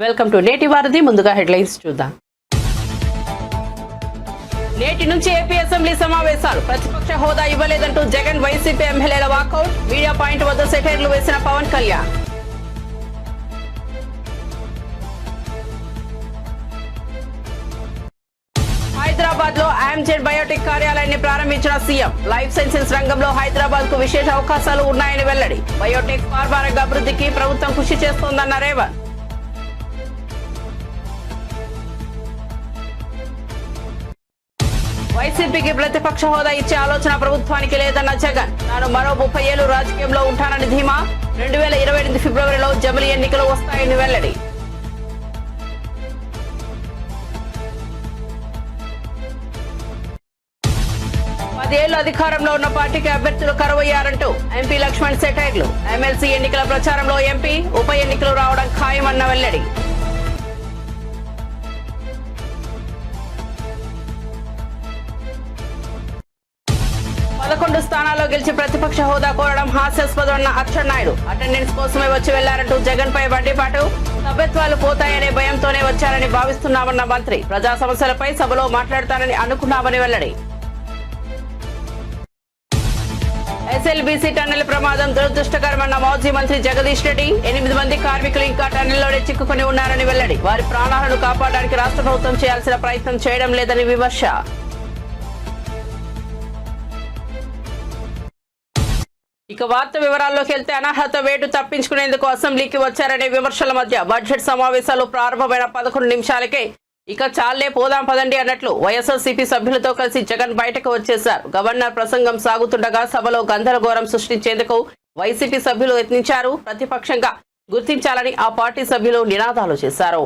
Welcome to నేటి వారధి. ముందుగా హెడ్లైన్స్ చూద్దాం. నేటి నుంచి ఏపీ అసెంబ్లీ సమావేశాలు. ప్రతిపక్ష హోదా ఇవ్వలేదంటూ జగన్ వైసీపీ ఎమ్మెల్యేల వాకౌట్. మీడియా పాయింట్ వద్ద సెటైర్లు వేసిన పవన్ కళ్యాణ్. హైదరాబాద్ లో ఆమ్జెడ్ బయోటెక్ కార్యాలయాన్ని ప్రారంభించిన సీఎం. లైఫ్ సైన్సెస్ రంగంలో హైదరాబాద్ కు విశేష అవకాశాలు ఉన్నాయని వెల్లడి. బయోటెక్ ఫార్మా రంగ అభివృద్ధికి ప్రభుత్వం కృషి చేస్తోందన్న రేవంత్. వైసీపీకి ప్రతిపక్ష హోదా ఇచ్చే ఆలోచన ప్రభుత్వానికి లేదన్న జగన్. తాను మరో 30 ఏళ్లు రాజకీయంలో ఉంటానని ధీమా. 2028 ఫిబ్రవరిలో జమిలి ఎన్నికలు వస్తాయని వెల్లడి. పదేళ్లు అధికారంలో ఉన్న పార్టీకి అభ్యర్థులు కరువయ్యారంటూ ఎంపీ లక్ష్మణ్ సెటైర్లు. ఎమ్మెల్సీ ఎన్నికల ప్రచారంలో ఎంపీ, ఉప ఎన్నికలు రావడం ఖాయమన్న వెల్లడి. 11 స్థానాల్లో గెలిచి ప్రతిపక్ష హోదా కోరడం హాస్యాస్పదమన్న అచ్చెన్నాయుడు. అటెండెన్స్ కోసమే వచ్చి వెళ్లారంటూ జగన్ పై బండిపాటు. సభ్యత్వాలు పోతాయనే భయంతోనే వచ్చారని భావిస్తున్నామన్న మంత్రి. ప్రజా సమస్యలపై సభలో మాట్లాడతానని అనుకున్నామని వెల్లడి. ఎస్ఎల్బీసీ టన్నెల్ ప్రమాదం దురదృష్టకరమన్న మాజీ మంత్రి జగదీష్ రెడ్డి. 8 మంది కార్మికులు ఇంకా టన్నెల్లోనే చిక్కుకుని ఉన్నారని వెల్లడి. వారి ప్రాణాలను కాపాడడానికి రాష్ట్ర ప్రభుత్వం చేయాల్సిన ప్రయత్నం చేయడం లేదని విమర్శ. ఇక వార్త వివరాల్లోకి వెళ్తే, అనర్హత వేటు తప్పించుకునేందుకు అసెంబ్లీకి వచ్చారనే విమర్శల మధ్య బడ్జెట్ సమావేశాలు ప్రారంభమైన 11 నిమిషాలకే ఇక చాలే పోదాం పదండి అన్నట్లు వైఎస్ఆర్సీపీ సభ్యులతో కలిసి జగన్ బయటకు వచ్చేశారు. గవర్నర్ ప్రసంగం సాగుతుండగా సభలో గందరగోళం సృష్టించేందుకు వైసీపీ సభ్యులు యత్నించారు. ప్రతిపక్షంగా గుర్తించాలని ఆ పార్టీ సభ్యులు నినాదాలు చేశారు.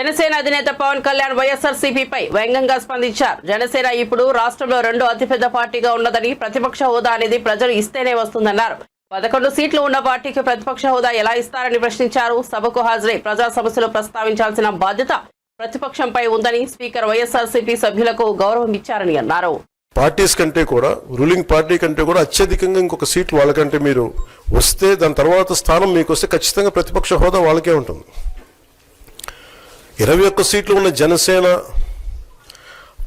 జనసేన అధినేత పవన్ కళ్యాణ్ వైఎస్ఆర్సీపీపై వ్యంగ్యంగా స్పందించారు. జనసేన ఇప్పుడు రాష్ట్రంలో 2వ అతిపెద్ద పార్టీగా ఉన్నదని, ప్రతిపక్ష హోదా అనేది ప్రజలు ఇస్తేనే వస్తుందన్నారు. 11 సీట్లు ఉన్న పార్టీకి ప్రతిపక్ష హోదా ఎలా ఇస్తారని ప్రశ్నించారు. సభకు హాజరై ప్రజా సమస్యలు ప్రస్తావించాల్సిన బాధ్యత ప్రతిపక్షంపై ఉందని స్పీకర్ వైఎస్ఆర్సీపీ సభ్యులకు గౌరవం ఇచ్చారని అన్నారు. పార్టీస్ కంటే కూడా, రూలింగ్ పార్టీ కంటే కూడా అత్యధికంగా ఇంకొక సీట్లు వాళ్ళకంటే మీరు వస్తే, దాని తర్వాత స్థానం మీకు వస్తే ఖచ్చితంగా ప్రతిపక్ష హోదా వాళ్ళకే ఉంటుంది. 21 సీట్లు ఉన్న జనసేన,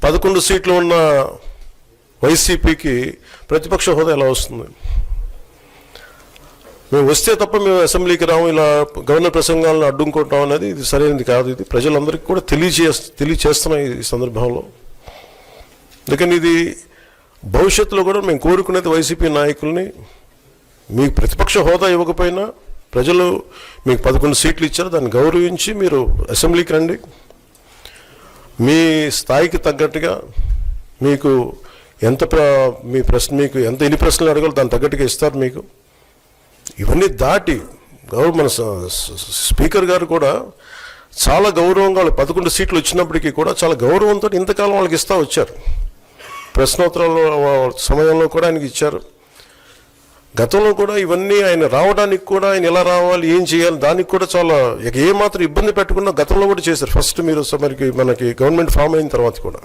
11 సీట్లు ఉన్న వైసీపీకి ప్రతిపక్ష హోదా ఎలా వస్తుంది? మేము వస్తే తప్ప మేము అసెంబ్లీకి రాము, ఇలా గవర్నర్ ప్రసంగాలను అడ్డుకుంటాం అనేది ఇది సరైనది కాదు. ఇది ప్రజలందరికీ కూడా తెలియచేస్తున్నాం ఈ సందర్భంలో. అందుకని ఇది భవిష్యత్తులో కూడా మేము కోరుకునేది వైసీపీ నాయకుల్ని, మీకు ప్రతిపక్ష హోదా ఇవ్వకపోయినా ప్రజలు మీకు 11 సీట్లు ఇచ్చారు, దాన్ని గౌరవించి మీరు అసెంబ్లీకి రండి. మీ స్థాయికి తగ్గట్టుగా మీకు మీకు ఎన్ని ప్రశ్నలు అడగాలో దాని తగ్గట్టుగా ఇస్తారు మీకు. ఇవన్నీ దాటి మన స్పీకర్ గారు కూడా చాలా గౌరవంగా 11 సీట్లు వచ్చినప్పటికీ కూడా చాలా గౌరవంతో ఇంతకాలం వాళ్ళకి ఇస్తూ వచ్చారు. ప్రశ్నోత్తరాల సమయంలో కూడా ఆయనకి ఇచ్చారు. గతంలో కూడా ఇవన్నీ ఆయన రావడానికి కూడా, ఆయన ఎలా రావాలి, ఏం చేయాలి, దానికి కూడా చాలా ఏమాత్రం ఇబ్బంది పెట్టకుండా గతంలో కూడా చేశారు. ఫస్ట్ మీరు మనకి గవర్నమెంట్ ఫామ్ అయిన తర్వాత కూడా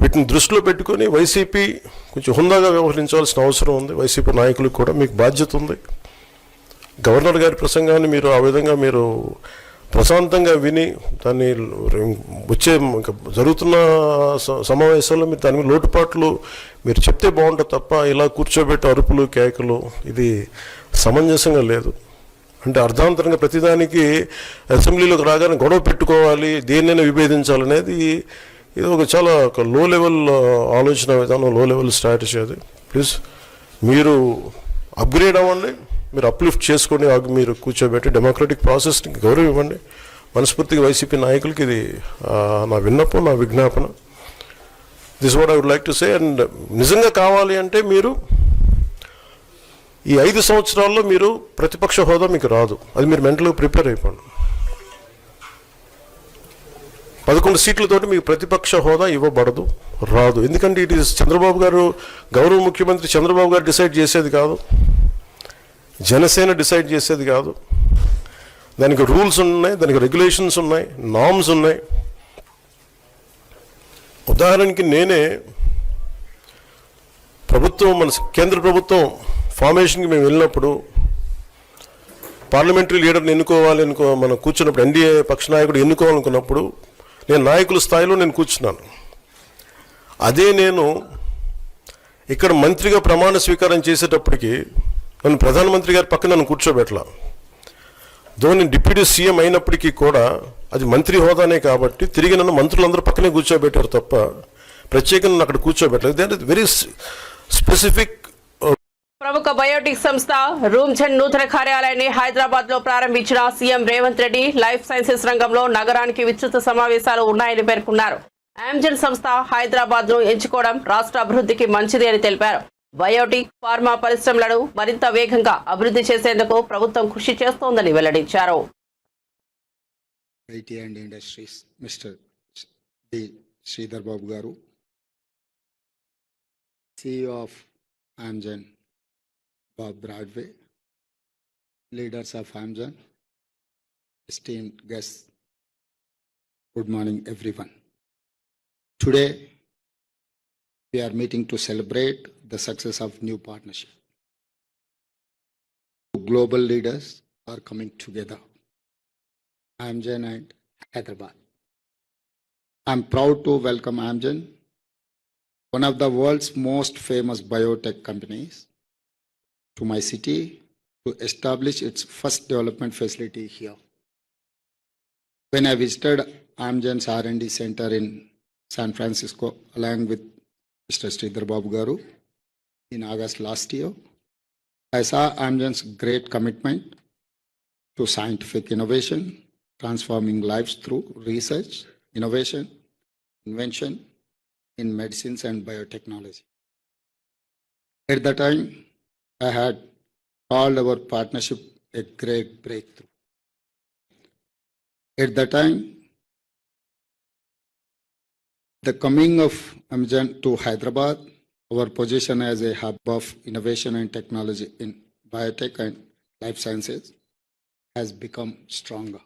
వీటిని దృష్టిలో పెట్టుకొని వైసీపీ కొంచెం హుందాగా వ్యవహరించాల్సిన అవసరం ఉంది. వైసీపీ నాయకులకు కూడా మీకు బాధ్యత ఉంది. గవర్నర్ గారి ప్రసంగాన్ని మీరు ఆ విధంగా మీరు ప్రశాంతంగా విని దాన్ని వచ్చే జరుగుతున్న సమావేశాల్లో మీరు దాని మీద లోటుపాట్లు మీరు చెప్తే బాగుంటుంది తప్ప ఇలా కూర్చోబెట్టి అరుపులు కేకలు ఇది సమంజసంగా లేదు. అంటే అర్ధాంతరంగా ప్రతిదానికి అసెంబ్లీలోకి రాగానే గొడవ పెట్టుకోవాలి, దేన్నైనా విభేదించాలనేది ఇది ఒక చాలా ఒక లో లెవెల్ ఆలోచన విధానం, లో లెవెల్ స్ట్రాటజీ అది. ప్లీజ్ మీరు అప్గ్రేడ్ అవ్వండి, మీరు అప్లిఫ్ట్ చేసుకొని మీరు కూర్చోబెట్టి డెమోక్రటిక్ ప్రాసెస్కి గౌరవం ఇవ్వండి. మనస్ఫూర్తిగా వైసీపీ నాయకులకి ఇది నా విన్నపం, నా విజ్ఞాపన. This what I would like to say. And నిజంగా కావాలి అంటే మీరు ఈ 5 సంవత్సరాల్లో మీరు ప్రతిపక్ష హోదా మీకు రాదు, అది మీరు మెంటల్గా ప్రిపేర్ అయిపోండి. 11 సీట్లతోటి మీకు ప్రతిపక్ష హోదా ఇవ్వబడదు, రాదు. ఎందుకంటే ఇట్ ఈస్ చంద్రబాబు గారు, గౌరవ ముఖ్యమంత్రి చంద్రబాబు గారు డిసైడ్ చేసేది కాదు, జనసేన డిసైడ్ చేసేది కాదు. దానికి రూల్స్ ఉన్నాయి, దానికి రెగ్యులేషన్స్ ఉన్నాయి, నామ్స్ ఉన్నాయి. ఉదాహరణకి నేనే ప్రభుత్వం, మన కేంద్ర ప్రభుత్వం ఫార్మేషన్కి మేము వెళ్ళినప్పుడు పార్లమెంటరీ లీడర్ని మనం కూర్చున్నప్పుడు, ఎన్డీఏ పక్ష నాయకుడు ఎన్నుకోవాలనుకున్నప్పుడు నేను నాయకుల స్థాయిలో నేను కూర్చున్నాను. అదే నేను ఇక్కడ మంత్రిగా ప్రమాణ స్వీకారం చేసేటప్పటికి నన్ను ప్రధానమంత్రి గారి పక్కన నన్ను కూర్చోబెట్టలా. నేను డిప్యూటీ సీఎం అయినప్పటికీ కూడా అది మంత్రి హోదానే కాబట్టి తిరిగి నన్ను మంత్రులందరూ పక్కనే కూర్చోబెట్టారు తప్ప ప్రత్యేకంగా నన్ను అక్కడ కూర్చోబెట్టలేదు. That is very specific. ప్రముఖ బయోటిక్ సంస్థ రూమ్జన్ నూతన కార్యాలయాన్ని హైదరాబాద్ లో ప్రారంభించిన CM Revanth Reddy life sciences రంగంలో నగరానికి విస్తృత సమావేశాలు ఉన్నాయని పేర్కొన్నారు. ఆమ్జన్ సంస్థ హైదరాబాద్ ను ఎంచుకోవడం రాష్ట్ర అభివృద్ధికి మంచిది అని తెలిపారు. బయోటిక్, ఫార్మా పరిశ్రమలను మరింత వేగంగా అభివృద్ధి చేసేందుకు ప్రభుత్వం కృషి చేస్తోందని వెల్లడించారు. IT and industries mister D Sridhar Babu గారు, CEO of Amgen Bob Broadway, leaders of Amgen, esteemed guests, good morning everyone. Today we are meeting to celebrate the success of new partnership. Global leaders are coming together, Amgen and Hyderabad. I'm proud to welcome Amgen, one of the world's most famous biotech companies, to my city to establish its first development facility here. When I visited Amgen's R&D center in San Francisco along with Mr. Sridhar Babu Garu in August last year, I saw Amgen's great commitment to scientific innovation, transforming lives through research, innovation, invention in medicines and biotechnology. At the time, I had called our partnership a great breakthrough. At the time, the coming of Amgen to Hyderabad, our position as a hub of innovation and technology in biotech and life sciences has become stronger.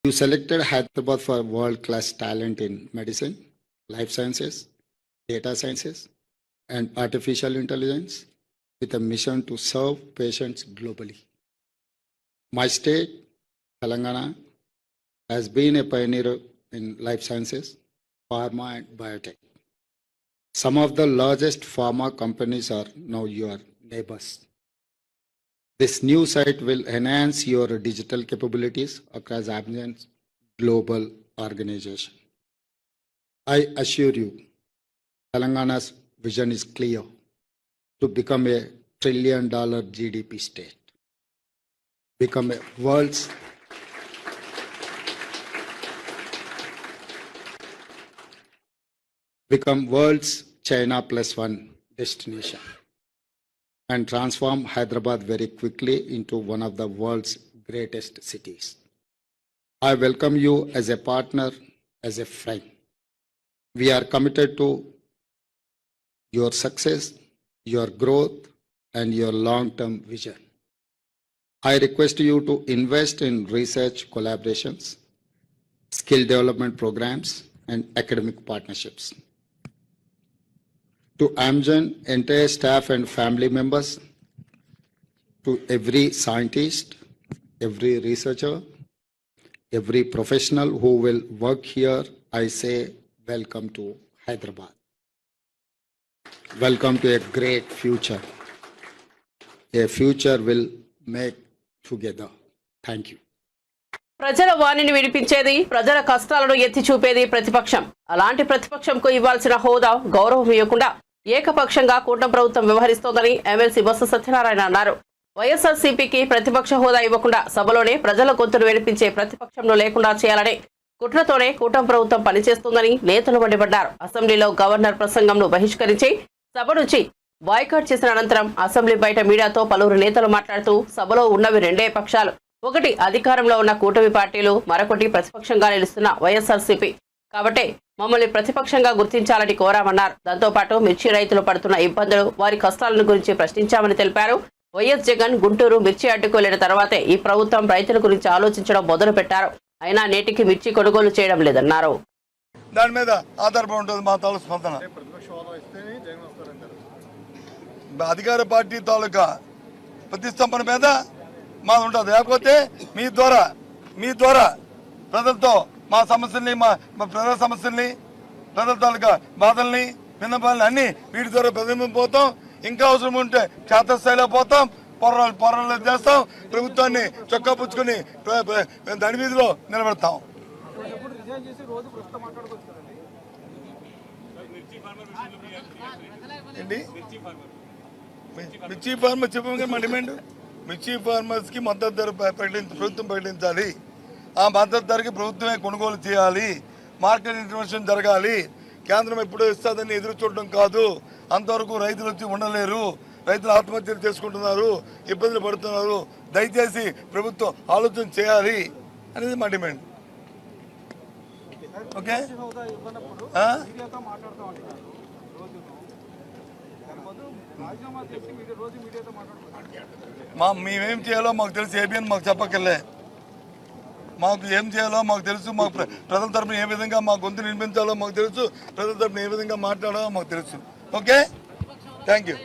You selected Hyderabad for world-class talent in medicine, life sciences, data sciences, and artificial intelligence with a mission to serve patients globally. My state, Telangana, has been a pioneer in life sciences, pharma, and biotech. Some of the largest pharma companies are now your neighbors. This new site will enhance your digital capabilities across Amgen's global organization. I assure you, Telangana's vision is clear to become a $1 trillion GDP state, become a world's China +1 destination, and transform Hyderabad very quickly into one of the world's greatest cities. I welcome you as a partner, as a friend. We are committed to your success, your growth, and your long-term vision. I request you to invest in research collaborations, skill development programs, and academic partnerships. To Amgen, entire staff and family members, to every scientist, every researcher, every professional who will work here, I say welcome to Hyderabad. welcome to a great future. A future will make together. Thank you. ప్రజల వాణిని వినిపించేది, ప్రజల కష్టాలను ఎత్తి చూపేది ప్రతిపక్షం. అలాంటి ప్రతిపక్షంకు ఇవ్వాల్సిన హోదా, గౌరవం ఇవ్వకుండా ఏకపక్షంగా కూటమి ప్రభుత్వం వ్యవహరిస్తోందని ఎమ్మెల్సీ బొత్స సత్యనారాయణ అన్నారు. వైఎస్ఆర్సీపీకి ప్రతిపక్ష హోదా ఇవ్వకుండా సభలోనే ప్రజల గొంతును వినిపించే ప్రతిపక్షంలో లేకుండా చేయాలనే కుట్రతోనే కూటమి ప్రభుత్వం పనిచేస్తోందని నేతలు మండిపడ్డారు. అసెంబ్లీలో గవర్నర్ ప్రసంగంను బహిష్కరించి సభ నుంచి బాయ్కాట్ చేసిన అనంతరం అసెంబ్లీ బయట మీడియాతో పలువురు నేతలు మాట్లాడుతూ సభలో ఉన్నవి రెండే పక్షాలు, ఒకటి అధికారంలో ఉన్న కూటమి పార్టీలు, మరొకటి ప్రతిపక్షంగా నిలుస్తున్న వైఎస్ఆర్సీపీ. కాబట్టే మమ్మల్ని ప్రతిపక్షంగా గుర్తించాలని కోరామన్నారు. దాంతోపాటు మిర్చి రైతులు పడుతున్న ఇబ్బందులు, వారి కష్టాలను గురించి ప్రశ్నించామని తెలిపారు. వైఎస్ జగన్ గుంటూరు మిర్చి అడ్డుకోలేని తర్వాతే ఈ ప్రభుత్వం రైతుల గురించి ఆలోచించడం మొదలు పెట్టారు. అయినా నేటికి మిర్చి కొనుగోలు చేయడం లేదన్నారు. దాని మీద ఆధారపడి ఉంటుంది మా తాలూకు స్పందన. అధికార పార్టీ తాలూకా ప్రతిష్టంభన మీద మాది ఉంటుంది. లేకపోతే మీ ద్వారా ప్రజలతో మా సమస్యల్ని, మా ప్రజల సమస్యల్ని, ప్రజల తాలూకా బాధల్ని, విన్నపాలని అన్ని వీటి ద్వారా ప్రతిబింబిపోతాం. ఇంకా అవసరం ఉంటే క్షేత్రస్థాయిలో పోతాం, పోరాటాలు చేస్తాం, ప్రభుత్వాన్ని చొక్కా పుచ్చుకుని దాని వీధిలో నిలబెడతాం. ఏంటి మిర్చి ఫార్మర్ చెప్పాము మా డిమాండ్, మిర్చి ఫార్మర్స్కి మద్దతు ధర ప్రభుత్వం ప్రకటించాలి. ఆ మద్దతు ధరకి ప్రభుత్వమే కొనుగోలు చేయాలి. మార్కెట్ ఇంటర్వెన్షన్ జరగాలి. కేంద్రం ఎప్పుడో ఇస్తుందని ఎదురు చూడడం కాదు. అంతవరకు రైతులు వచ్చి ఉండలేరు. రైతులు ఆత్మహత్యలు చేసుకుంటున్నారు, ఇబ్బందులు పడుతున్నారు. దయచేసి ప్రభుత్వం ఆలోచన చేయాలి అనేది మా డిమాండ్. ఓకే, మేమేం చేయాలో మాకు తెలుసు. ఏబిఎన్ మాకు చెప్పక్కర్లే. మాకు ఏం చేయాలో మాకు తెలుసు. మాకు ప్రజల తరపున ఏ విధంగా మా గొంతు నిర్మించాలో మాకు తెలుసు. ప్రజల తరపున ఏ విధంగా మాట్లాడాలో మాకు తెలుసు. Okay, thank you.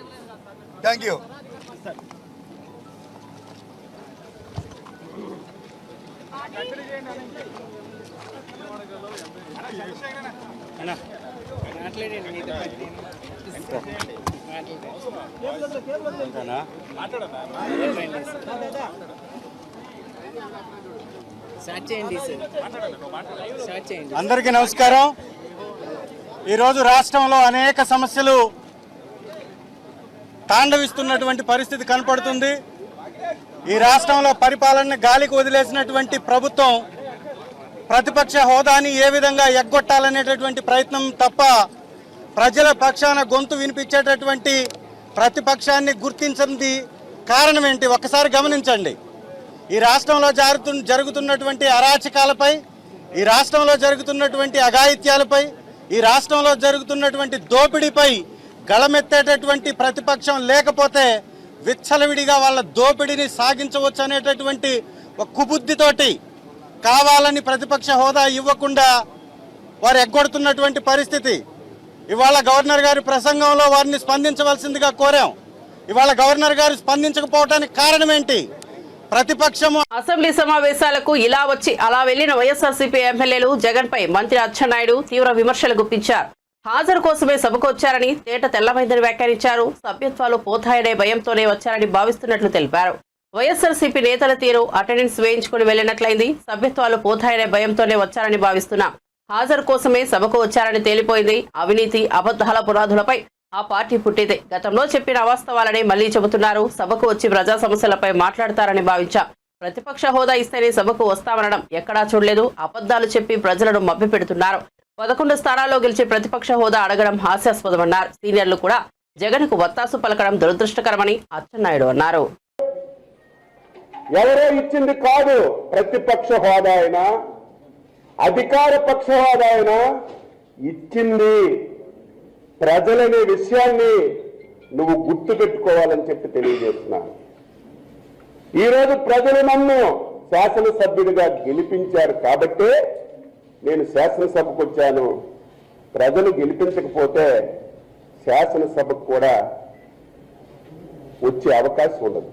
అందరికీ నమస్కారం. ఈరోజు రాష్ట్రంలో అనేక సమస్యలు తాండవిస్తున్నటువంటి పరిస్థితి కనపడుతుంది. ఈ రాష్ట్రంలో పరిపాలనని గాలికి వదిలేసినటువంటి ప్రభుత్వం ప్రతిపక్ష హోదాని ఏ విధంగా ఎగ్గొట్టాలనేటటువంటి ప్రయత్నం తప్ప ప్రజల పక్షాన గొంతు వినిపించేటటువంటి ప్రతిపక్షాన్ని గుర్తించింది కారణం ఏంటి ఒక్కసారి గమనించండి. ఈ రాష్ట్రంలో జరుగుతున్నటువంటి అరాచకాలపై, ఈ రాష్ట్రంలో జరుగుతున్నటువంటి అఘాయిత్యాలపై, ఈ రాష్ట్రంలో జరుగుతున్నటువంటి దోపిడీపై గళమెత్తేటటువంటి ప్రతిపక్షం లేకపోతే విచ్చలవిడిగా వాళ్ళ దోపిడీని సాగించవచ్చు అనేటటువంటి ఒక కుబుద్ధితోటి కావాలని ప్రతిపక్ష హోదా ఇవ్వకుండా వారు ఎగ్గొడుతున్నటువంటి పరిస్థితి. ఇవాళ గవర్నర్ గారి ప్రసంగంలో వారిని స్పందించవలసిందిగా కోరాం. ఇవాళ గవర్నర్ గారు స్పందించకపోవడానికి కారణం ఏంటి? ప్రతిపక్షము అసెంబ్లీ సమావేశాలకు ఇలా వచ్చి అలా వెళ్లిన వైఎస్ఆర్సీపీ ఎమ్మెల్యేలు జగన్ పై మంత్రి అచ్చెన్నాయుడు తీవ్ర విమర్శలు గుప్పించారు. హాజరు కోసమే సభకు వచ్చారని, తేట తెల్లమైందని వ్యాఖ్యానించారు. సభ్యత్వాలు పోతాయనే భయంతోనే వచ్చారని భావిస్తున్నట్లు తెలిపారు. వైఎస్ఆర్సీపీ నేతల తీరు అటెండెన్స్ వేయించుకుని వెళ్లినట్లయింది. సభ్యత్వాలు పోతాయనే భయంతోనే వచ్చారని భావిస్తున్నాం. హాజరు కోసమే సభకు వచ్చారని తేలిపోయింది. అవినీతి, అబద్ధాల పునాదులపై ఆ పార్టీ పుట్టింది. గతంలో చెప్పిన అవాస్తవాలని మళ్లీ చెబుతున్నారు. సభకు వచ్చి ప్రజా సమస్యలపై మాట్లాడతారని భావించాం. ప్రతిపక్ష హోదా ఇస్తేనే సభకు వస్తామనడం ఎక్కడా చూడలేదు. అబద్ధాలు చెప్పి ప్రజలను మభ్యపెడుతున్నారు. 11 స్థానాల్లో గెలిచి ప్రతిపక్ష హోదా అడగడం హాస్యాస్పదమన్నారు. సీనియర్లు కూడా జగన్కు వత్తాసు పలకడం దురదృష్టకరమని అచ్చెన్నాయుడు అన్నారు. ఎవరో ఇచ్చింది కాదు ప్రతిపక్ష హోదా అయినా, అధికార పక్ష హోదా అయినా ఇచ్చింది ప్రజలనే విషయాన్ని నువ్వు గుర్తు పెట్టుకోవాలని చెప్పి తెలియజేస్తున్నాను. ఈరోజు ప్రజలు నన్ను శాసనసభ్యుడిగా గెలిపించారు కాబట్టే నేను శాసనసభకు వచ్చాను. ప్రజలు గెలిపించకపోతే శాసనసభకు కూడా వచ్చే అవకాశం ఉండదు.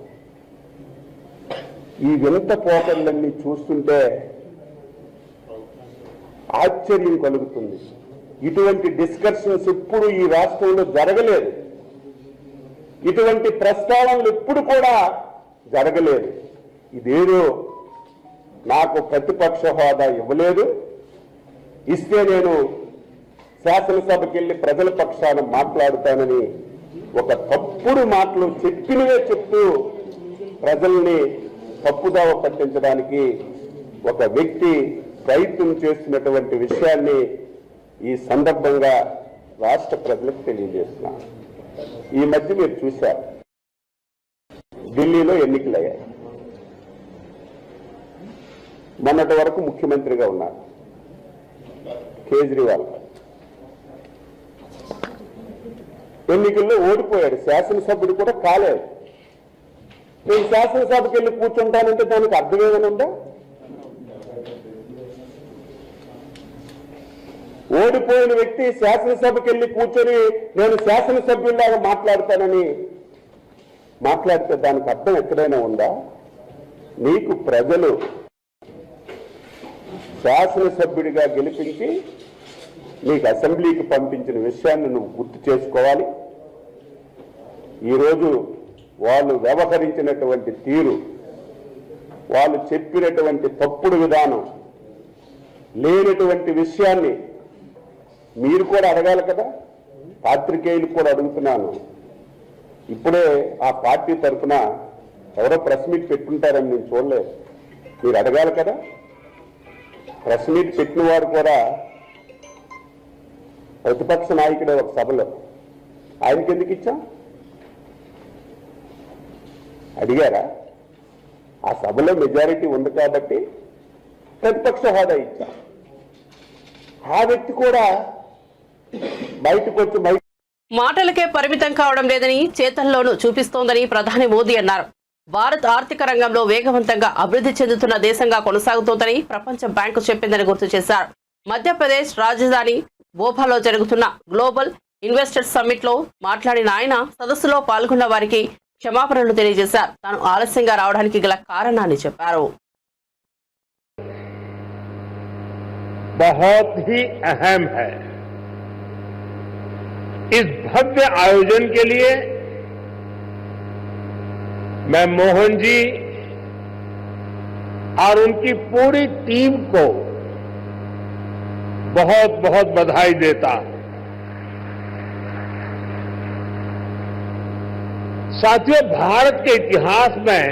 ఈ వింత పోకళ్ళన్నీ చూస్తుంటే ఆశ్చర్యం కలుగుతుంది. ఇటువంటి డిస్కషన్స్ ఎప్పుడు ఈ రాష్ట్రంలో జరగలేదు. ఇటువంటి ప్రస్తావనలు ఎప్పుడు కూడా జరగలేదు. ఇదేదో నాకు ప్రతిపక్ష హోదా ఇవ్వలేదు, ఇస్తే నేను శాసనసభకి వెళ్ళి ప్రజల పక్షాన మాట్లాడుతానని ఒక తప్పుడు మాటలు చెప్పినవే చెప్తూ ప్రజల్ని తప్పుదావ పట్టించడానికి ఒక వ్యక్తి ప్రయత్నం చేస్తున్నటువంటి విషయాన్ని ఈ సందర్భంగా రాష్ట్ర ప్రజలకు తెలియజేస్తున్నాను. ఈ మధ్య మీరు చూశారు, ఢిల్లీలో ఎన్నికలయ్యాయి. మొన్నటి వరకు ముఖ్యమంత్రిగా ఉన్నారు కేజ్రీవాల్. ఎన్నికల్లో ఓడిపోయాడు, శాసనసభ్యుడు కూడా కాలేదు. నేను శాసనసభకి వెళ్ళి కూర్చుంటానంటే దానికి అర్థం ఏమైనా ఉందా? ఓడిపోయిన వ్యక్తి శాసనసభకి వెళ్ళి కూర్చొని నేను శాసనసభ్యుల్లాగా మాట్లాడతానని మాట్లాడితే దానికి అర్థం ఎక్కడైనా ఉందా? నీకు ప్రజలు శాసనసభ్యుడిగా గెలిపించి నీకు అసెంబ్లీకి పంపించిన విషయాన్ని నువ్వు గుర్తు చేసుకోవాలి. ఈరోజు వాళ్ళు వ్యవహరించినటువంటి తీరు, వాళ్ళు చెప్పినటువంటి తప్పుడు విధానం, లేనటువంటి విషయాన్ని మీరు కూడా అడగాలి కదా. పాత్రికేయులు కూడా అడుగుతున్నాను. ఇప్పుడే ఆ పార్టీ తరఫున ఎవరో ప్రెస్ మీట్ పెట్టుకుంటారని నేను చూడలేదు. మీరు అడగాలి కదా. ప్రెస్ మీట్ పెట్టిన వారు కూడా ప్రతిపక్ష నాయకుడే ఒక సభలో. ఆయనకి ఎందుకు ఇచ్చాం? అడిగారా? ఆ సభలో మెజారిటీ ఉంది కాబట్టి ప్రతిపక్ష హోదా ఇచ్చాం. ఆ వ్యక్తి కూడా బయటకు వచ్చి మాటలకే పరిమితం కావడం లేదని చేతల్లోనూ చూపిస్తోందని ప్రధాని మోదీ అన్నారు. భారత్ ఆర్థిక రంగంలో వేగవంతంగా అభివృద్ధి చెందుతున్న దేశంగా కొనసాగుతోందని ప్రపంచ బ్యాంకు చెప్పిందని గుర్తు చేశారు. మధ్యప్రదేశ్ రాజధాని భోపాల్లో జరుగుతున్న గ్లోబల్ ఇన్వెస్టర్స్ సమ్మిట్ లో మాట్లాడిన ఆయన సదస్సులో పాల్గొన్న వారికి క్షమాపణలు తెలియజేశారు. తాను ఆలస్యంగా రావడానికి గల కారణాన్ని చెప్పారు. बहुत ही अहम है। इस भव्य आयोजन के लिए मैं मोहन जी और उनकी पूरी टीम को बहुत बहुत बधाई देता हूं। साथियों, भारत के इतिहास में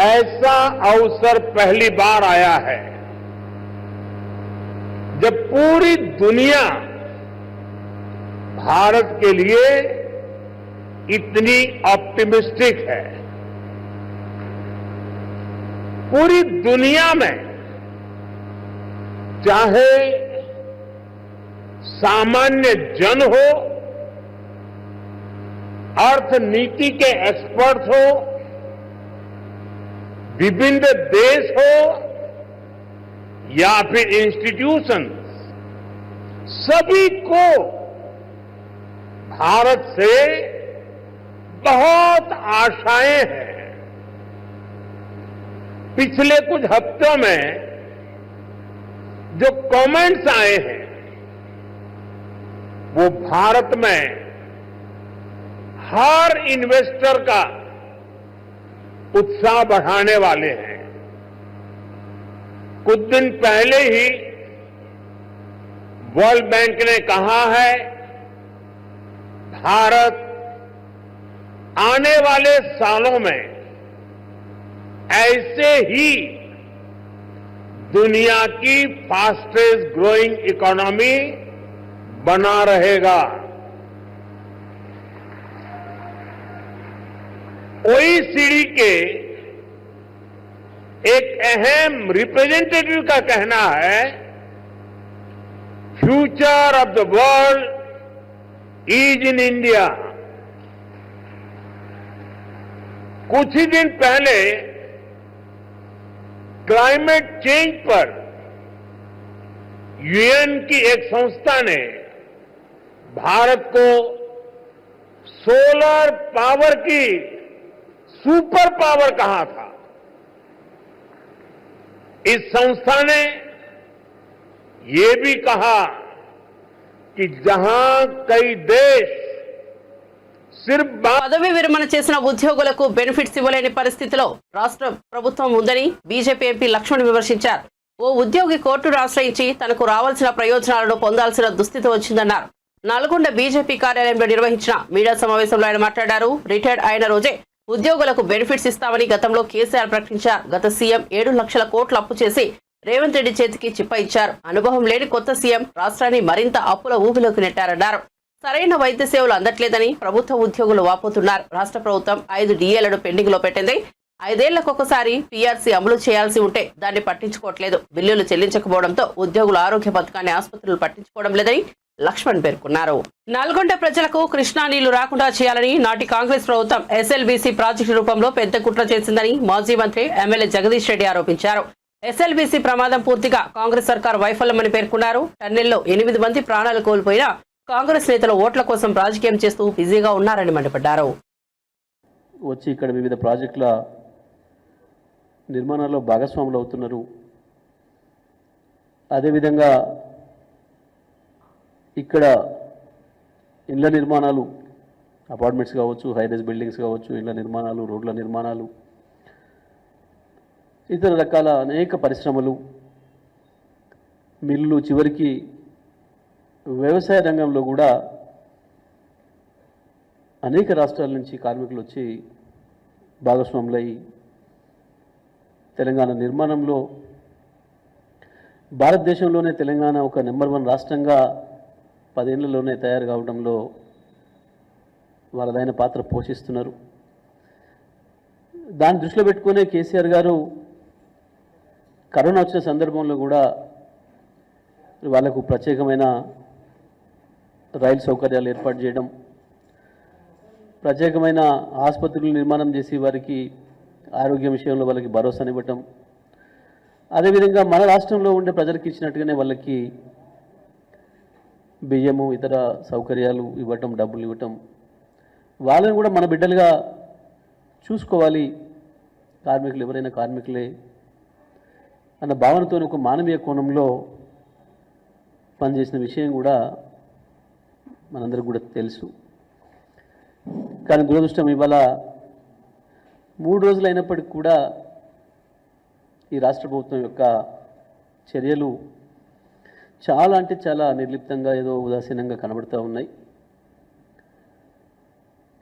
ऐसा अवसर पहली बार आया है जब पूरी दुनिया भारत के लिए इतनी ऑप्टिमिस्टिक है। पूरी दुनिया में चाहे सामान्य जन हो, अर्थनीति के एक्सपर्ट हो, विभिन्न देश हो या फिर इंस्टीट्यूशन, सभी को भारत से बहुत आशाएं हैं। पिछले कुछ हफ्तों में जो कमेंट्स आए हैं वो भारत में हर इन्वेस्टर का उत्साह बढ़ाने वाले हैं। कुछ दिन पहले ही वर्ल्ड बैंक ने कहा है भारत आने वाले सालों में ऐसे ही दुनिया की फास्टेस्ट ग्रोइंग इकोनॉमी बना रहेगा। ओईसीडी के एक अहम रिप्रेजेंटेटिव का कहना है future of the world is in India. कुछ ही दिन पहले क्लाइमेट चेंज पर यूएन की एक संस्था ने भारत को सोलर पावर की सुपर पावर कहा था। इस संस्था ने ये भी कहा कि जहां कई देश सिर्फ बात పదవి విరమణ చేసిన ఉద్యోగులకు బెనిఫిట్స్ ఇవ్వలేని పరిస్థితిలో రాష్ట్ర ప్రభుత్వం ఉందని బీజేపీ ఎంపీ లక్ష్మణ్ విమర్శించారు. ఓ ఉద్యోగి కోర్టును ఆశ్రయించి తనకు రావాల్సిన ప్రయోజనాలను పొందాల్సిన దుస్థితి వచ్చిందన్నారు. నల్గొండ బీజేపీ కార్యాలయంలో నిర్వహించిన మీడియా సమావేశంలో ఆయన మాట్లాడారు. రిటైర్డ్ అయిన రోజే ఉద్యోగులకు బెనిఫిట్స్ ఇస్తామని గతంలో కేసీఆర్ ప్రకటించారు. గత సీఎం 7 లక్షల కోట్లు అప్పు చేసి రేవంత్ రెడ్డి చేతికి చిప్ప ఇచ్చారు. అనుభవం లేని కొత్త సీఎం రాష్ట్రాన్ని మరింత అప్పుల ఊబిలోకి నెట్టారన్నారు. సరైన వైద్య సేవలు అందట్లేదని ప్రభుత్వ ఉద్యోగులు వాపోతున్నారు. రాష్ట్ర ప్రభుత్వం 5 డిఏలను పెండింగ్ లో పెట్టింది. 5 ఏళ్లకొకసారి పీఆర్సీ అమలు చేయాల్సి ఉంటే దాన్ని పట్టించుకోవట్లేదు. బిల్లులు చెల్లించకపోవడంతో ఉద్యోగుల ఆరోగ్య పథకాన్ని ఆసుపత్రులు పట్టించుకోవడం లేదని లక్ష్మణ్ పేర్కొన్నారు. నల్గొండ ప్రజలకు కృష్ణా నీళ్లు రాకుండా చేయాలని నాటి కాంగ్రెస్ ప్రభుత్వం ఎస్ఎల్బీసీ ప్రాజెక్టు రూపంలో పెద్ద కుట్ర చేసిందని మాజీ మంత్రి ఎమ్మెల్యే జగదీష్ రెడ్డి ఆరోపించారు. ఎస్ఎల్బీసీ ప్రమాదం పూర్తిగా కాంగ్రెస్ సర్కార్ వైఫల్యమని పేర్కొన్నారు. టన్నెల్లో 8 మంది ప్రాణాలు కోల్పోయినా కాంగ్రెస్ నేతలు ఓట్ల కోసం రాజకీయం చేస్తూ బిజీగా ఉన్నారని మండిపడ్డారు. వచ్చి ఇక్కడ వివిధ ప్రాజెక్టుల నిర్మాణాల్లో భాగస్వాములు అవుతున్నారు. అదేవిధంగా ఇక్కడ ఇళ్ల నిర్మాణాలు, అపార్ట్మెంట్స్ కావచ్చు, హైరైజ్ బిల్డింగ్స్ కావచ్చు, ఇళ్ల నిర్మాణాలు, రోడ్ల నిర్మాణాలు, ఇతర రకాల అనేక పరిశ్రమలు, మిల్లులు, చివరికి వ్యవసాయ రంగంలో కూడా అనేక రాష్ట్రాల నుంచి కార్మికులు వచ్చి భాగస్వాములై తెలంగాణ నిర్మాణంలో భారతదేశంలోనే తెలంగాణ ఒక నెంబర్ 1 రాష్ట్రంగా 10 ఏళ్లలోనే తయారు కావడంలో వాళ్ళదైన పాత్ర పోషిస్తున్నారు. దాన్ని దృష్టిలో పెట్టుకునే కేసీఆర్ గారు కరోనా వచ్చిన సందర్భంలో కూడా వాళ్లకు ప్రత్యేకమైన రైలు సౌకర్యాలు ఏర్పాటు చేయడం, ప్రత్యేకమైన ఆసుపత్రులు నిర్మాణం చేసి వారికి ఆరోగ్య విషయంలో వాళ్ళకి భరోసానివ్వటం, అదేవిధంగా మన రాష్ట్రంలో ఉండే ప్రజలకు ఇచ్చినట్టుగానే వాళ్ళకి బియ్యము, ఇతర సౌకర్యాలు ఇవ్వటం, డబ్బులు ఇవ్వటం, వాళ్ళని కూడా మన బిడ్డలుగా చూసుకోవాలి, కార్మికులు ఎవరైనా కార్మికులే అన్న భావనతో ఒక మానవీయ కోణంలో పనిచేసిన విషయం కూడా మనందరికీ కూడా తెలుసు. కానీ దురదృష్టం ఇవాళ 3 రోజులు అయినప్పటికీ కూడా ఈ రాష్ట్ర ప్రభుత్వం యొక్క చర్యలు చాలా అంటే చాలా నిర్లిప్తంగా, ఏదో ఉదాసీనంగా కనబడుతూ ఉన్నాయి.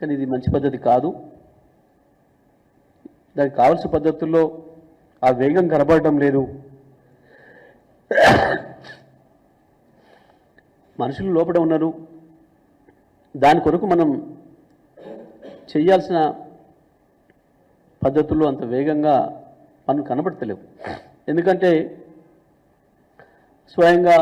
కానీ ఇది మంచి పద్ధతి కాదు. దానికి కావాల్సిన పద్ధతుల్లో ఆ వేగం కనబడటం లేదు. మనుషులు లోపల ఉన్నారు. దాని కొరకు మనం చేయాల్సిన పద్ధతుల్లో అంత వేగంగా మనం కనబడతలేవు. ఎందుకంటే స్వయంగా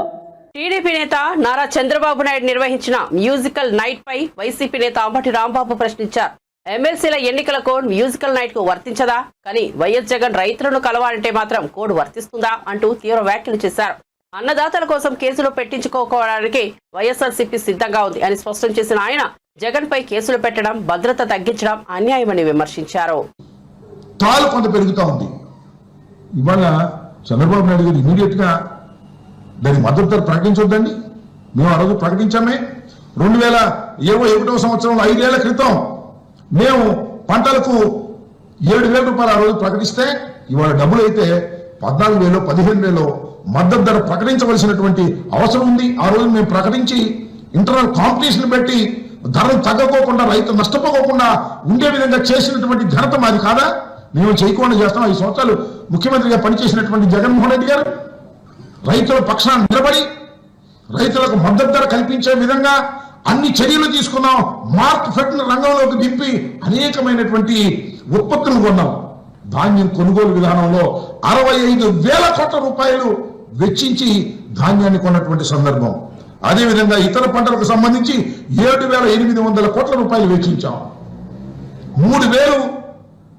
టీడీపీ నేత నారా చంద్రబాబు నాయుడు నిర్వహించిన మ్యూజికల్ నైట్ పై వైసీపీ నేత అంబటి రాంబాబు ప్రశ్నించారు. ఎమ్మెల్సీల ఎన్నికల కోడ్ మ్యూజికల్ నైట్ కు వర్తించదా? కానీ వైఎస్ జగన్ రైతులను కలవాలంటే మాత్రం కోడ్ వర్తిస్తుందా అంటూ తీవ్ర వ్యాఖ్యలు చేశారు. అన్నదాతల కోసం కేసులు పెట్టించుకోవడానికి వైఎస్ఆర్సీపీ సిద్ధంగా ఉంది అని స్పష్టం చేసిన ఆయన జగన్ పై కేసులు పెట్టడం, భద్రత తగ్గించడం అన్యాయమని విమర్శించారు. తాలు కొంత పెరుగుతూ ఉంది. ఇవాళ చంద్రబాబు నాయుడు గారు ఇమీడియట్ గా దాని మద్దతు ధర ప్రకటించొద్దండి. మేము ఆ రోజు ప్రకటించామే. 2021 సంవత్సరంలో 5 ఏళ్ల క్రితం మేము పంటలకు 7,000 రూపాయలు ఆ రోజు ప్రకటిస్తే ఇవాళ డబ్బులు అయితే 14,000, 15,000 మద్దతు ధర ప్రకటించవలసినటువంటి అవసరం ఉంది. ఆ రోజు మేము ప్రకటించి ఇంటర్నల్ కాంపిటీషన్ పెట్టి ధరలు తగ్గకోకుండా, రైతు నష్టపోకుండా ఉండే విధంగా చేసినటువంటి ఘనత మాది కాదా? మేము చేయకుండా చేస్తాం. 5 సంవత్సరాలు ముఖ్యమంత్రిగా పనిచేసినటువంటి జగన్మోహన్ రెడ్డి గారు రైతుల పక్షాన నిలబడి రైతులకు మద్దతు ధర కల్పించే విధంగా అన్ని చర్యలు తీసుకున్నాం. మార్కెట్ రంగంలోకి దింపి అనేకమైనటువంటి ఉత్పత్తులు కొన్నాం. ధాన్యం కొనుగోలు విధానంలో 65,000 కోట్ల రూపాయలు వెచ్చించి ధాన్యాన్ని కొన్నటువంటి సందర్భం. అదేవిధంగా ఇతర పంటలకు సంబంధించి 7,800 కోట్ల రూపాయలు వెచ్చించాం. 3,000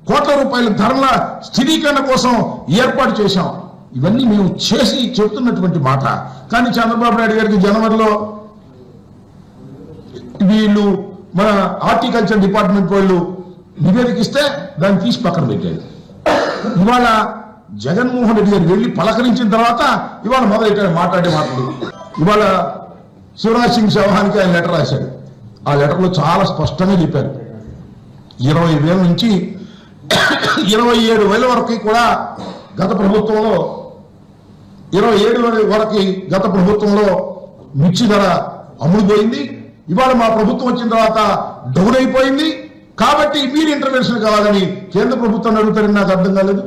కోట్ల రూపాయల ధరల స్థిరీకరణ కోసం ఏర్పాటు చేశాం. ఇవన్నీ మేము చేసి చెప్తున్నటువంటి మాట. కానీ చంద్రబాబు నాయుడు గారికి జనవరిలో వీళ్ళు మన హార్టికల్చర్ డిపార్ట్మెంట్ వాళ్ళు నివేదిక ఇస్తే దాన్ని తీసి పక్కన పెట్టారు. ఇవాళ జగన్మోహన్ రెడ్డి గారు వెళ్ళి పలకరించిన తర్వాత ఇవాళ మొదలెట్టాడు మాట్లాడే మాటలు. ఇవాళ శివరాజ్ సింగ్ చౌహాన్కి ఆయన లెటర్ రాశాడు. ఆ లెటర్లో చాలా స్పష్టంగా చెప్పారు. 20,000 నుంచి 27,000 వరకు కూడా గత ప్రభుత్వంలో 27 వరకు గత ప్రభుత్వంలో మిర్చి ధర అమ్ముడుపోయింది. ఇవాళ మా ప్రభుత్వం వచ్చిన తర్వాత డౌన్ అయిపోయింది. కాబట్టి మీరు ఇంటర్వెన్షన్ కావాలని కేంద్ర ప్రభుత్వాన్ని అడుగుతారని నాకు అర్థం కాలేదు.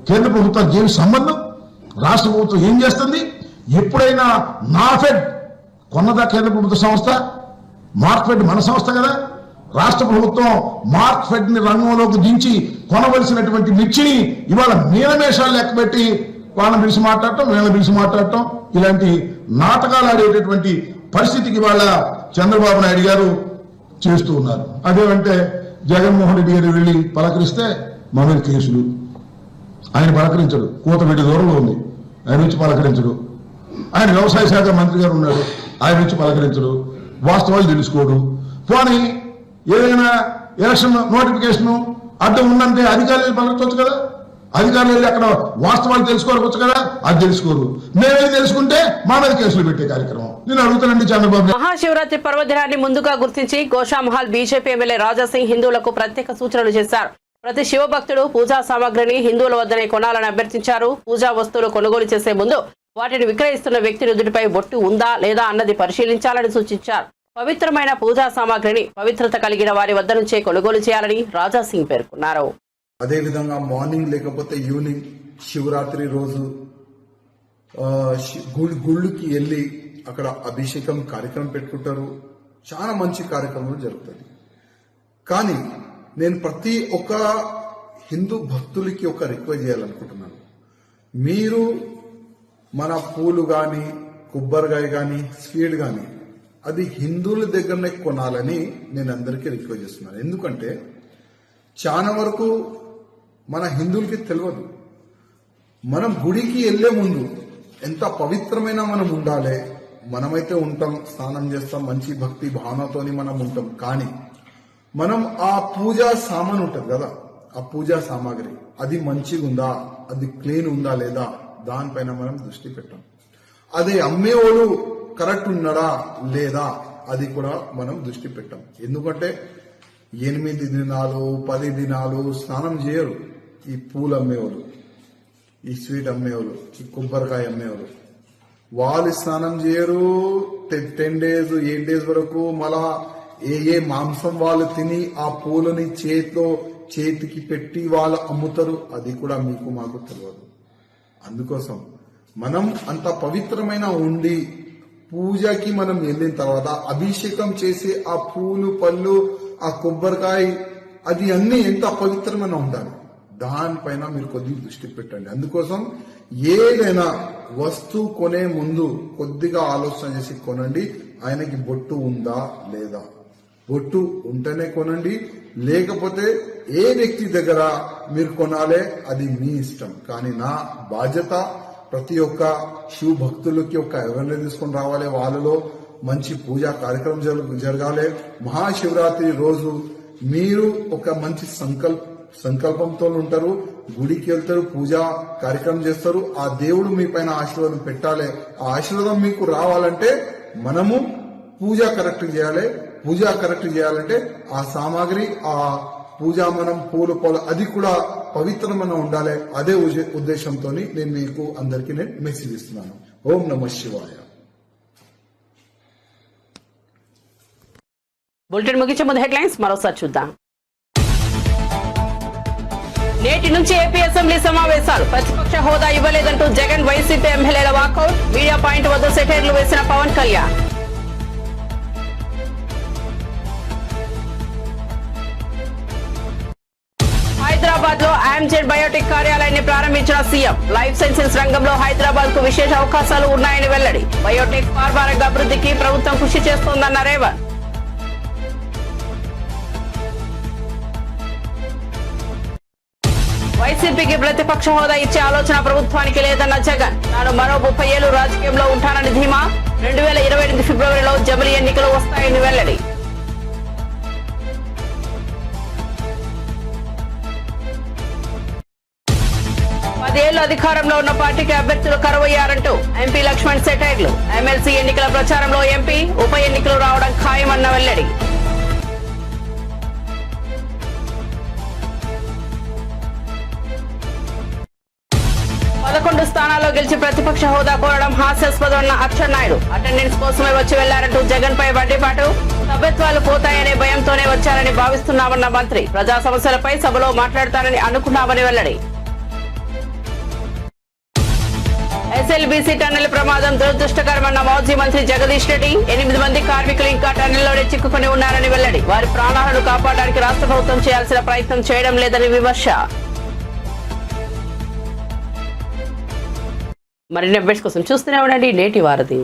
కేంద్ర ప్రభుత్వానికి ఏమి సంబంధం? రాష్ట్ర ప్రభుత్వం ఏం చేస్తుంది? ఎప్పుడైనా నాఫెడ్ కొన్నదా కేంద్ర ప్రభుత్వ సంస్థ? మార్క్ఫెడ్ మన సంస్థ కదా. రాష్ట్ర ప్రభుత్వం మార్క్ఫెడ్ ని రంగంలోకి దించి కొనవలసినటువంటి మిర్చిని ఇవాళ మీనమేషాలు లెక్కబెట్టి వాళ్ళని పిలిచి మాట్లాడటం, వీళ్ళని పిలిచి మాట్లాడటం, ఇలాంటి నాటకాలు ఆడేటటువంటి పరిస్థితికి వాళ్ళ చంద్రబాబు నాయుడు గారు చేస్తూ ఉన్నారు. అదేమంటే జగన్మోహన్ రెడ్డి గారు వెళ్ళి పలకరిస్తే మా మీద కేసులు. ఆయన పలకరించడు, కూతబెట్టి దూరంలో ఉంది, ఆయన వచ్చి పలకరించడు. ఆయన వ్యవసాయ శాఖ మంత్రి గారు ఉన్నాడు, ఆయన వచ్చి పలకరించడు, వాస్తవాలు తెలుసుకోడు. పోనీ ఏదైనా ఎలక్షన్ నోటిఫికేషన్ అడ్డం ఉందంటే అధికారులు పలకరించవచ్చు కదా. అధికారులు వెళ్ళి అక్కడ వాస్తవాలు తెలుసుకోవచ్చు కదా, అది తెలుసుకోరు. మేమే తెలుసుకుంటే మా మీద కేసులు పెట్టే కార్యక్రమం. నేను అడుగుతానండి చంద్రబాబు. మహాశివరాత్రి పర్వదినాన్ని ముందుగా గుర్తించి గోషామహల్ బీజేపీ ఎమ్మెల్యే రాజాసింగ్ హిందువులకు ప్రత్యేక సూచనలు చేశారు. ప్రతి శివభక్తుడు పూజా సామాగ్రిని హిందువుల వద్దనే కొనాలని అభ్యర్థించారు. పూజా వస్తువులు కొనుగోలు చేసే ముందు వాటిని విక్రయిస్తున్న వ్యక్తి నుదుటిపై బొట్టు ఉందా లేదా అన్నది పరిశీలించాలని సూచించారు. పవిత్రమైన పూజా సామాగ్రిని పవిత్రత కలిగిన వారి వద్ద నుంచే కొనుగోలు చేయాలని రాజాసింగ్ పేర్కొన్నారు. అదేవిధంగా మార్నింగ్ లేకపోతే ఈవినింగ్ శివరాత్రి రోజు గుళ్ళకి వెళ్ళి అక్కడ అభిషేకం కార్యక్రమం పెట్టుకుంటారు. చాలా మంచి కార్యక్రమం జరుగుతుంది. కానీ నేను ప్రతి ఒక్క హిందూ భక్తులకి ఒక రిక్వెస్ట్ చేయాలనుకుంటున్నాను. మీరు మన పూలు కానీ కొబ్బరికాయ కానీ స్వీట్ కానీ అది హిందువుల దగ్గరనే కొనాలని నేను అందరికీ రిక్వెస్ట్ చేస్తున్నాను. ఎందుకంటే చాలా వరకు మన హిందువులకి తెలియదు. మనం గుడికి వెళ్లే ముందు ఎంత పవిత్రమైన మనం ఉండాలి. మనమైతే ఉంటాం, స్నానం చేస్తాం, మంచి భక్తి భావనతోని మనం ఉంటాం. కానీ మనం ఆ పూజా సామాన్ ఉంటుంది కదా, ఆ పూజా సామాగ్రి అది మంచిగా ఉందా, అది క్లీన్ ఉందా లేదా, దానిపైన మనం దృష్టి పెట్టాం. అదే అమ్మేవాళ్ళు కరెక్ట్ ఉన్నాడా లేదా అది కూడా మనం దృష్టి పెట్టాం. ఎందుకంటే 8 దినాలు 10 దినాలు స్నానం చేయరు ఈ పూలు అమ్మేవాళ్ళు, ఈ స్వీట్ అమ్మేవాళ్ళు, ఈ కొబ్బరికాయ అమ్మేవాళ్ళు. వాళ్ళు స్నానం చేయరు 10 days 8 days వరకు. మళ్ళా ఏ మాంసం వాళ్ళు తిని ఆ పూలని చేతికి పెట్టి వాళ్ళు అమ్ముతారు. అది కూడా మీకు మాకు తెలియదు. అందుకోసం మనం అంత పవిత్రమైన ఉండి పూజకి మనం వెళ్ళిన తర్వాత అభిషేకం చేసే ఆ పూలు పళ్ళు ఆ కొబ్బరికాయ అది అన్ని ఎంత పవిత్రమైన ఉండాలి, దానిపైన మీరు కొద్దిగా దృష్టి పెట్టండి. అందుకోసం ఏదైనా వస్తువు కొనే ముందు కొద్దిగా ఆలోచన చేసి కొనండి. ఆయనకి బొట్టు ఉందా లేదా, బొట్టు ఉంటేనే కొనండి. లేకపోతే ఏ వ్యక్తి దగ్గర మీరు కొనాలే అది మీ ఇష్టం. కానీ నా బాధ్యత ప్రతి ఒక్క శివ భక్తులకి ఒక అవేర్నెస్ తీసుకొని రావాలి. వాళ్ళలో మంచి పూజా కార్యక్రమం జరగాలి. మహాశివరాత్రి రోజు మీరు ఒక మంచి సంకల్పంతో ఉంటారు, గుడికి వెళ్తారు, పూజా కార్యక్రమం చేస్తారు. ఆ దేవుడు మీ పైన ఆశీర్వాదం పెట్టాలి. ఆ ఆశీర్వాదం మీకు రావాలంటే మనము పూజ కరెక్ట్ చేయాలి. పూజ కరెక్ట్ చేయాలంటే ఆ సామాగ్రి, ఆ పూజ మనం పూలు అది కూడా పవిత్రమైన ఉండాలి. అదే ఉద్దేశంతో నేను మీకు అందరికీ నేను మెసేజ్ ఇస్తున్నాను. ఓం నమః శివాయ. బులెటిన్ ముగించే ముందు హెడ్లైన్స్ మరోసారి చూద్దాం. నేటి నుంచి ఏపీ అసెంబ్లీ సమావేశాలు. ప్రతిపక్ష హోదా ఇవ్వలేదంటూ జగన్ వైసీపీ ఎమ్మెల్యేల వాకౌట్. మీడియా పాయింట్ వద్ద సెటైర్లు వేసిన పవన్ కళ్యాణ్. హైదరాబాద్ లో ఆమ్జెడ్ బయోటెక్ కార్యాలయాన్ని ప్రారంభించిన సీఎం. లైఫ్ సైన్సెస్ రంగంలో హైదరాబాద్ కు విశేష అవకాశాలు ఉన్నాయని వెల్లడి. బయోటెక్ ఫార్మా రంగ అభివృద్ధికి ప్రభుత్వం కృషి చేస్తోందన్న రేవంత్. వైసీపీకి ప్రతిపక్ష హోదా ఇచ్చే ఆలోచన ప్రభుత్వానికి లేదన్న జగన్. తాను మరో 30 ఏళ్లు రాజకీయంలో ఉంటానని ధీమా. 2028 ఫిబ్రవరిలో జమిలీ ఎన్నికలు వస్తాయని వెల్లడి. పదేళ్లు అధికారంలో ఉన్న పార్టీకి అభ్యర్థులు కరువయ్యారంటూ ఎంపీ లక్ష్మణ్ సెటైర్లు. ఎమ్మెల్సీ ఎన్నికల ప్రచారంలో ఎంపీ, ఉప ఎన్నికలు రావడం ఖాయమన్న వెల్లడి. స్థానాల్లో గెలిచి ప్రతిపక్ష హోదా కోరడం హాస్యాస్పదమన్న అచ్చెన్నాయుడు. అటెండెన్స్ కోసమే వచ్చి వెళ్లారంటూ జగన్ పై వడ్డీపాటు. సభ్యత్వాలు పోతాయనే భయంతోనే వచ్చారని భావిస్తున్నామన్న మంత్రి. ప్రజా సమస్యలపై సభలో మాట్లాడతానని అనుకున్నామని వెల్లడి. ఎస్ఎల్బీసీ టన్నెల్ ప్రమాదం దురదృష్టకరమన్న మాజీ మంత్రి జగదీష్ రెడ్డి. 8 మంది కార్మికులు ఇంకా టన్నెల్లోనే చిక్కుకుని ఉన్నారని వెల్లడి. వారి ప్రాణాలను కాపాడడానికి రాష్ట్ర ప్రభుత్వం చేయాల్సిన ప్రయత్నం చేయడం లేదని విమర్శ. మరిన్ని అప్డేట్స్ కోసం చూస్తూనే ఉండండి నేటి వారధి.